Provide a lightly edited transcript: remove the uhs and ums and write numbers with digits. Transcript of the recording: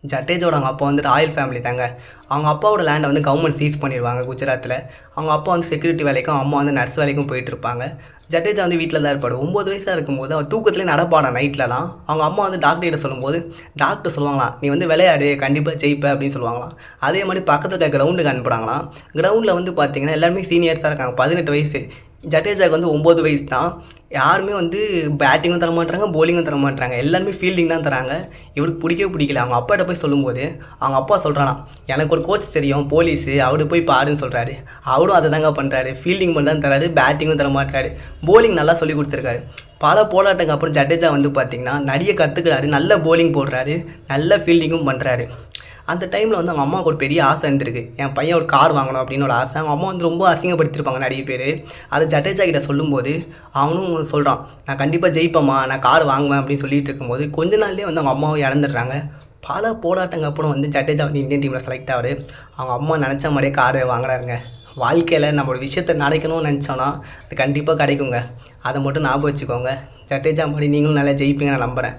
ஜடேஜாவோட அவங்க அப்பா வந்து ராயல் ஃபேமிலி தாங்க. அவங்க அப்பாவோட லேண்டை வந்து கவர்மெண்ட் சீஸ் பண்ணிடுவாங்க குஜராத்தில். அவங்க அப்பா வந்து செக்யூரிட்டி வேலைக்கும், அம்மா வந்து நர்ஸ் வேலைக்கும் போயிட்டுருப்பாங்க. ஜடேஜா வந்து வீட்டில் தான் இருப்பார். 9 வயசாக இருக்கும்போது அவர் தூக்கத்துலேயே நடப்பாடாம் நைட்லலாம். அவங்க அம்மா வந்து டாக்டர்கிட்ட சொல்லும்போது டாக்டர் சொல்லுவாங்களாம், நீ வந்து விளையாடு கண்டிப்பாக ஜெயிப்ப அப்படின்னு சொல்லுவாங்களாம். அதே மாதிரி பக்கத்தில் இருக்க கிரவுண்டுக்கு அனுப்புகிறாங்களாம். கிரவுண்டில் வந்து பார்த்தீங்கன்னா எல்லாருமே சீனியர்ஸாக இருக்காங்க. 18 வயசு. ஜடேஜாவுக்கு வந்து 9 வயசு தான். யாருமே வந்து பேட்டிங்கும் தர மாட்டாங்க, போலிங்கும் தர மாட்டாங்க. எல்லாருமே ஃபீல்டிங் தான் தராங்க. இவருக்கு பிடிக்கவே பிடிக்கல. அவங்க அப்பாட்ட போய் சொல்லும்போது அவங்க அப்பா சொல்கிறானாம், எனக்கு ஒரு கோச் தெரியும் போலீஸு, அவரு போய் பாருன்னு சொல்கிறாரு. அவரும் அதை தாங்க பண்ணுறாரு. ஃபீல்டிங் மட்டும் தான் தராரு, பேட்டிங்கும் தர மாட்டாரு. போலிங் நல்லா சொல்லி கொடுத்துருக்காரு. பல போராட்டத்துக்கு அப்புறம் ஜடேஜா வந்து பார்த்திங்கன்னா நிறைய கற்றுக்கிறாரு. நல்ல போலிங் போடுறாரு, நல்ல ஃபீல்டிங்கும் பண்ணுறாரு. அந்த டைமில் வந்து அவங்க அம்மாவுக்கு ஒரு பெரிய ஆசை இருந்திருக்கு. என் பையன் ஒரு கார் வாங்கணும் அப்படின்னு ஒரு ஆசை. அவங்க அம்மா வந்து ரொம்ப அசிங்கப்படுத்திருப்பாங்க நிறைய பேர். அதை ஜடேஜா கிட்ட சொல்லும்போது அவனும் சொல்கிறான், நான் கண்டிப்பாக ஜெயிப்பேம்மா, நான் கார் வாங்குவேன் அப்படின்னு சொல்லிட்டு இருக்கும்போது கொஞ்ச நாள்லேயே வந்து அவங்க அம்மாவை இழந்துடுறாங்க. பல போராட்டங்க அப்புறம் வந்து ஜடேஜா வந்து இந்தியன் டீமில் செலக்ட் ஆகுது. அவங்க அம்மா நினச்ச மாதிரியே காரை வாங்குறாருங்க. வாழ்க்கையில் நம்மளோட விஷயத்தை நினைக்கணும்னு நினச்சோன்னா அது கண்டிப்பாக கிடைக்குங்க. அதை மட்டும் ஞாபகம் வச்சுக்கோங்க. ஜடேஜா மாதிரி நீங்களும் நல்லா ஜெயிப்பீங்க நான் நம்புகிறேன்.